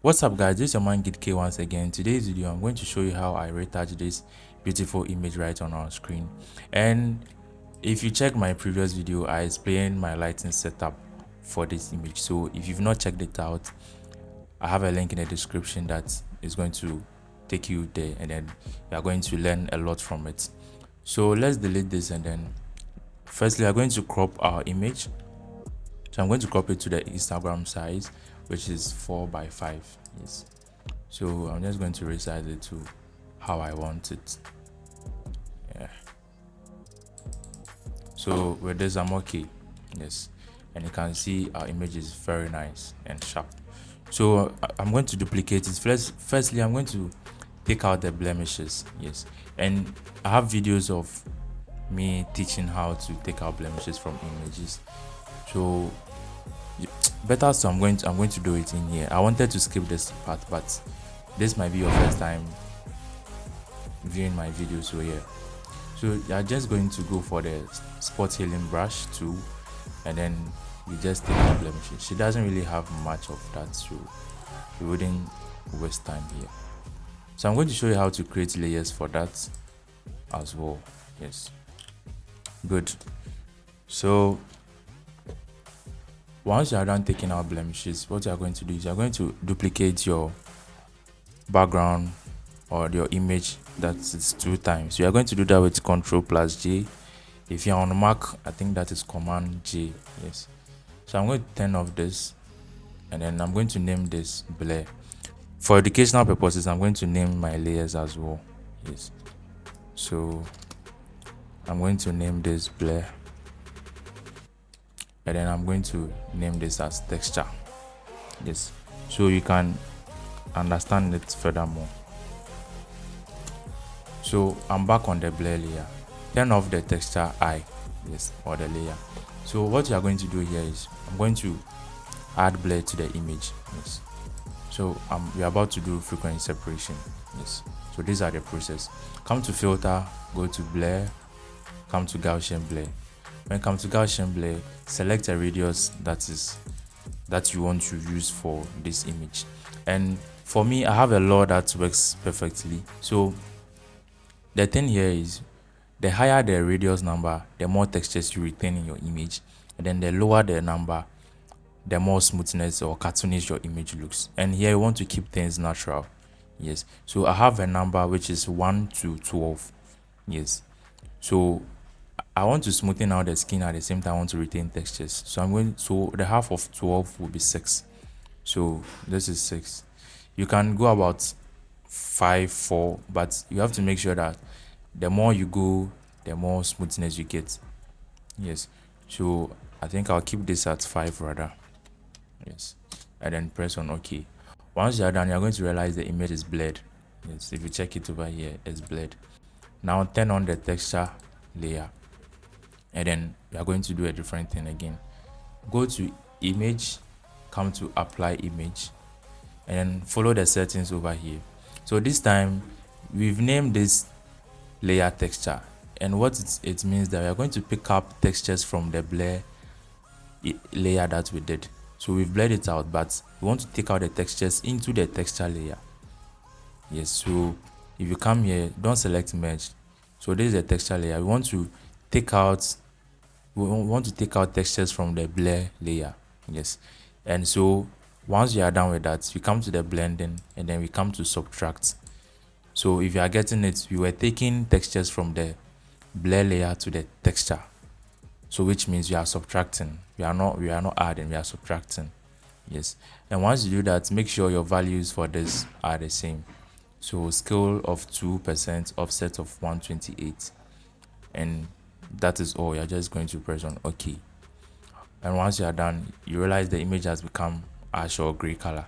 What's up guys, this is your man GidK once again. Today's video I'm going to show you how I retouch this beautiful image right on our screen. And if you check my previous video, I explained my lighting setup for this image. So if you've not checked it out, I have a link in the description that is going to take you there, and then you are going to learn a lot from it. So let's delete this, and then firstly I'm going to crop our image. So I'm going to crop it to the Instagram size, which is 4:5. Yes. So I'm just going to resize it to how I want it. Yeah. So with this I'm okay. Yes. And you can see our image is very nice and sharp. So I'm going to duplicate it. Firstly, I'm going to take out the blemishes. Yes. And I have videos of me teaching how to take out blemishes from images. So better, so I'm going to do it in here. I wanted to skip this part, but this might be your first time viewing my video, so yeah. So you're just going to go for the spot healing brush tool, and then you just take out blemishes. She doesn't really have much of that, so you wouldn't waste time here. So I'm going to show you how to create layers for that as well. Yes, good. So once you are done taking out blemishes, what you are going to do is you are going to duplicate your background or your image. That's 2 times. You are going to do that with Ctrl+J. If you're on Mac, I think that is Command J. Yes. So I'm going to turn off this, and then I'm going to name this blur. For educational purposes, I'm going to name my layers as well. Yes. So I'm going to name this blur, and then I'm going to name this as texture. Yes, so you can understand it furthermore. So I'm back on the blur layer. Turn off the texture eye, yes, or the layer. So what you are going to do here is I'm going to add blur to the image. Yes. So we're about to do frequency separation. Yes. So these are the process. Come to filter, go to blur, come to Gaussian blur. When you come to Gaussian blur, select a radius that you want to use for this image. And for me, I have a law that works perfectly. So the thing here is, the higher the radius number, the more textures you retain in your image, and then the lower the number, the more smoothness or cartoonish your image looks. And here you want to keep things natural. Yes. So I have a number which is 1 to 12. Yes. So I want to smoothen out the skin, at the same time I want to retain textures. So the half of 12 will be 6. So this is 6. You can go about 5, 4, but you have to make sure that the more you go, the more smoothness you get. Yes. So I think I'll keep this at 5 rather. Yes. And then press on OK. Once you are done, you're going to realize the image is blurred. Yes. If you check it over here, it's blurred. Now turn on the texture layer, and then we are going to do a different thing again. Go to image, come to apply image, and then follow the settings over here. So this time we've named this layer texture, and what it means that we are going to pick up textures from the blur layer that we did. So we've blurred it out, but we want to take out the textures into the texture layer. Yes. So if you come here, don't select merge. So this is the texture layer. We want to take out textures from the blur layer. Yes. And so once you are done with that, we come to the blending, and then we come to subtract. So if you are getting it, we were taking textures from the blur layer to the texture, so which means we are subtracting. We are not adding, we are subtracting. Yes. And once you do that, make sure your values for this are the same. So scale of 2%, offset of 128, and that is all. You're just going to press on OK. And once you are done, you realize the image has become ash or gray color.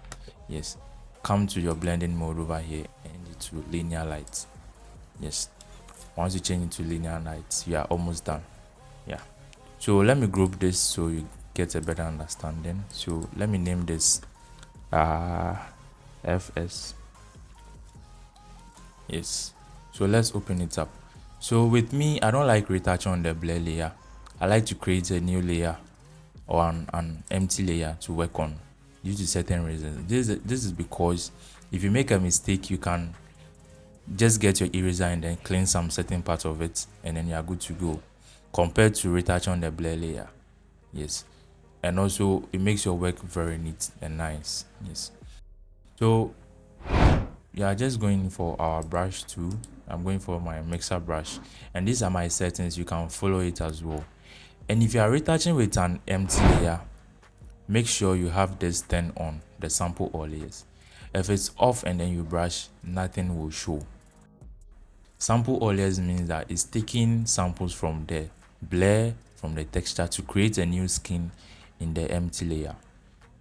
Yes. Come to your blending mode over here and to linear light. Yes. Once you change it to linear light, you are almost done. Yeah. So let me group this so you get a better understanding. So let me name this FS. Yes. So let's open it up. So with me, I don't like retouching on the blur layer. I like to create a new layer or an empty layer to work on. due to certain reasons. This is because if you make a mistake, you can just get your eraser and then clean some certain parts of it, and then you are good to go, compared to retouching on the blur layer. Yes, and also it makes your work very neat and nice. Yes, so we are just going for our brush tool. I'm going for my mixer brush, and these are my settings. You can follow it as well. And if you are retouching with an empty layer, make sure you have this turned on, the sample all layers. If it's off and then you brush, nothing will show. Sample all layers means that it's taking samples from the blur, from the texture, to create a new skin in the empty layer.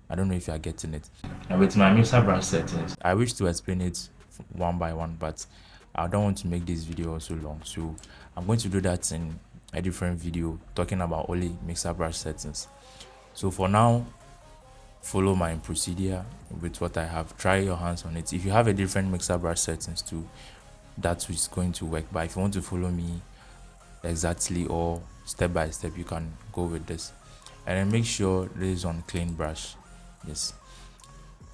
I don't know if you are getting it. Now with my mixer brush settings, I wish to explain it one by one, but I don't want to make this video so long, so I'm going to do that in a different video talking about only mixer brush settings. So for now, follow my procedure with what I have. Try your hands on it. If you have a different mixer brush settings too, that is going to work. But if you want to follow me exactly or step by step, you can go with this. And then make sure this is on clean brush. Yes.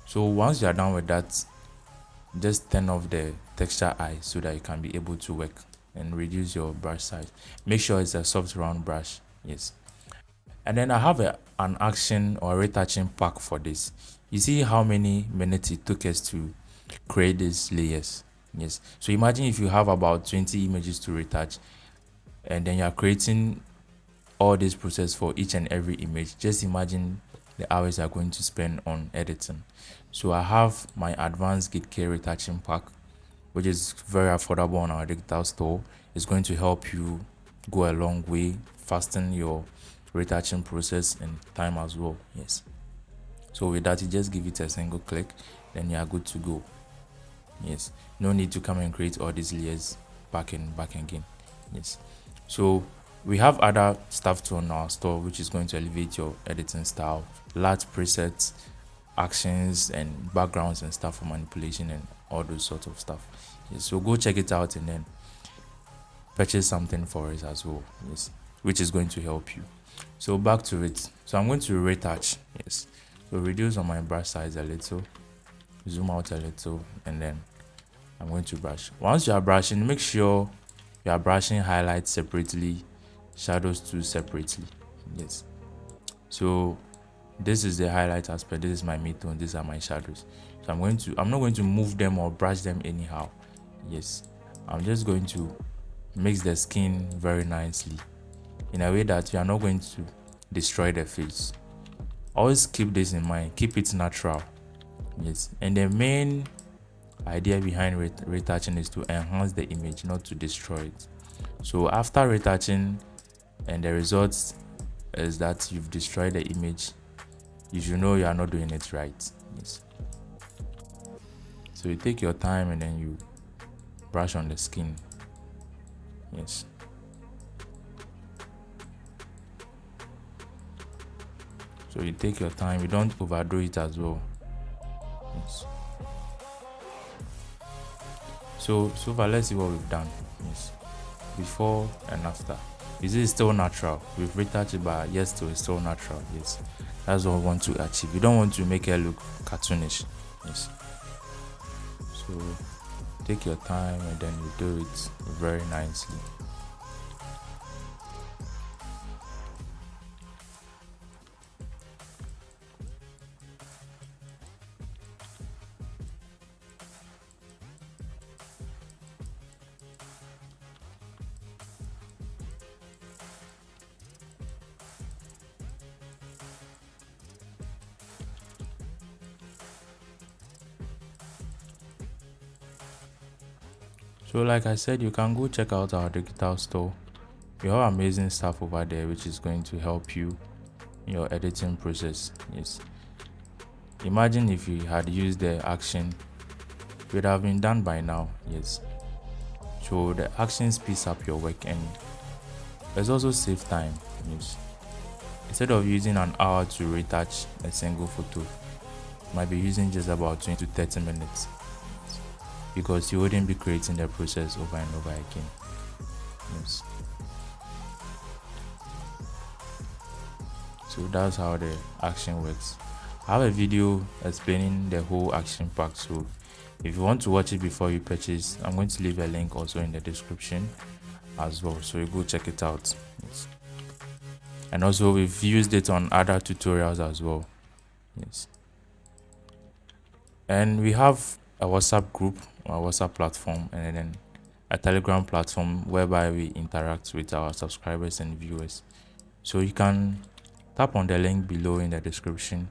So once you are done with that, just turn off the texture eye so that you can be able to work, and reduce your brush size. Make sure it's a soft round brush. Yes. And then I have an action or retouching pack for this. You see how many minutes it took us to create these layers. Yes, so imagine if you have about 20 images to retouch, and then you are creating all this process for each and every image. Just imagine the hours you are going to spend on editing. So I have my advanced gidkay retouching pack, which is very affordable on our digital store. It's going to help you go a long way, fasten your retouching process and time as well. Yes, so with that, you just give it a single click, then you are good to go. Yes, no need to come and create all these layers back again. Yes, so we have other stuff too on our store which is going to elevate your editing style, Luts presets, actions and backgrounds and stuff for manipulation and all those sorts of stuff. Yes, so go check it out and then purchase something for it as well. Yes, which is going to help you. So back to it. So I'm going to retouch. Yes, so reduce on my brush size a little, zoom out a little, and then I'm going to brush. Once you are brushing, make sure you are brushing highlights separately, shadows too separately. Yes, so this is the highlight aspect, this is my midtone, these are my shadows. So I'm not going to move them or brush them anyhow. Yes, I'm just going to mix the skin very nicely in a way that you are not going to destroy the face. Always keep this in mind, keep it natural. Yes, and the main idea behind retouching is to enhance the image, not to destroy it. So after retouching and the results is that you've destroyed the image, you should know you are not doing it right. Yes, so you take your time and then you brush on the skin. Yes, so you take your time, you don't overdo it as well. Yes, so far let's see what we've done. Yes, before and after. You see, it's still natural. We've retouched it, but yes, still it's still natural. Yes, that's what we want to achieve. You don't want to make it look cartoonish. Yes, so take your time and then you do it very nicely. So like I said, you can go check out our digital store. We have amazing stuff over there which is going to help you in your editing process. Yes, imagine if you had used the action, it would have been done by now. Yes, so the action speeds up your work and it's also save time. Yes, instead of using an hour to retouch a single photo, you might be using just about 20 to 30 minutes, because you wouldn't be creating the process over and over again. Yes, so that's how the action works. I have a video explaining the whole action pack, so if you want to watch it before you purchase, I'm going to leave a link also in the description as well, so you go check it out. Yes. And also we've used it on other tutorials as well. Yes. And we have a WhatsApp group, a WhatsApp platform, and then a Telegram platform whereby we interact with our subscribers and viewers. So you can tap on the link below in the description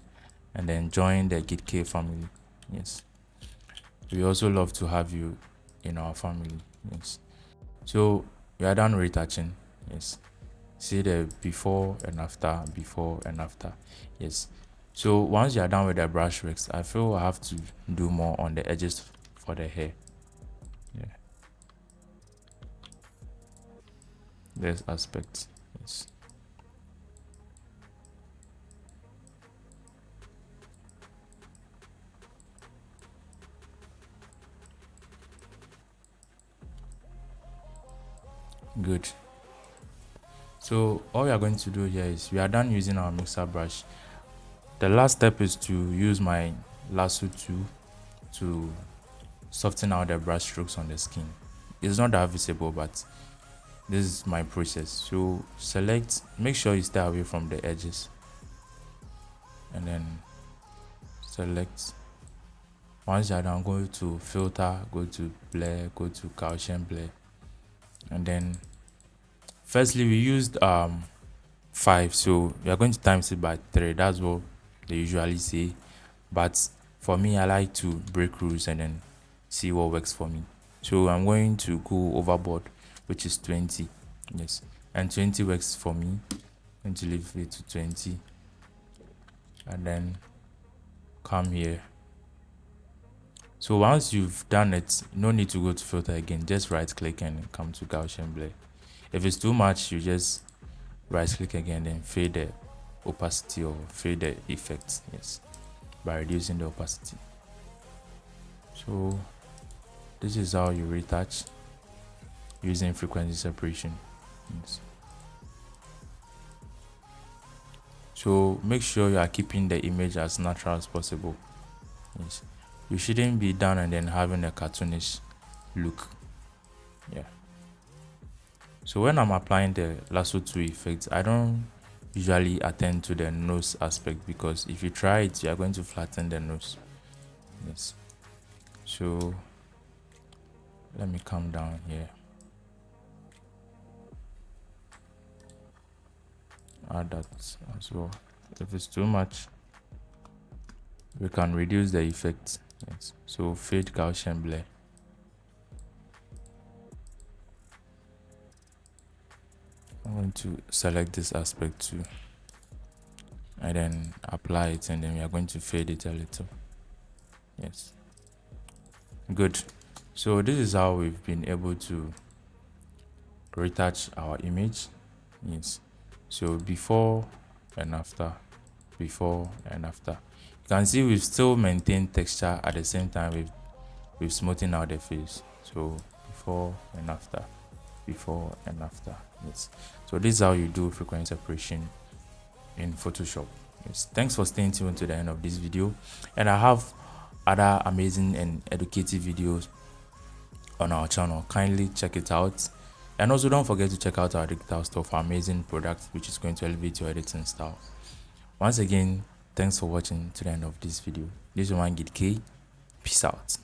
and then join the GidK family. Yes. We also love to have you in our family. Yes. So we are done retouching. Yes. See the before and after, before and after. Yes. So once you are done with the brush works, I feel I have to do more on the edges for the hair. Yeah. This aspect. Yes. Good. So all we are going to do here is we are done using our mixer brush. The last step is to use my lasso tool to soften out the brush strokes on the skin. It's not that visible, but this is my process. So select, make sure you stay away from the edges, and then select. Once you're done, go to filter, go to blur, go to Gaussian blur, and then firstly we used 5, so we are going to times it by 3. That's what they usually say, but for me I like to break rules and then see what works for me. So I'm going to go overboard, which is 20. Yes, and 20 works for me. I'm going to leave it to 20 and then come here. So once you've done it, no need to go to filter again, just right click and come to Gaussian blur. If it's too much, you just right click again, then fade the opacity or fade the effect. Yes, by reducing the opacity. So this is how you retouch using frequency separation. Yes. So make sure you are keeping the image as natural as possible. Yes, you shouldn't be done and then having a cartoonish look. Yeah. So when I'm applying the lasso tool effect, I don't usually attend to the nose aspect, because if you try it, you are going to flatten the nose. Yes. So let me come down here. Add that as well. If it's too much, we can reduce the effect. Yes. So fade Gaussian blur. I'm going to select this aspect too, and then apply it, and then we are going to fade it a little. Yes. Good. So this is how we've been able to retouch our image. Yes. So before and after, before and after. You can see we've still maintained texture at the same time we've smoothened out the face. So before and after, before and after. Yes. So this is how you do frequency separation in Photoshop. Yes. Thanks for staying tuned to the end of this video, and I have other amazing and educative videos on our channel. Kindly check it out, and also don't forget to check out our digital store for amazing products which is going to elevate your editing style. Once again, thanks for watching to the end of this video. This is one GidK. Peace out.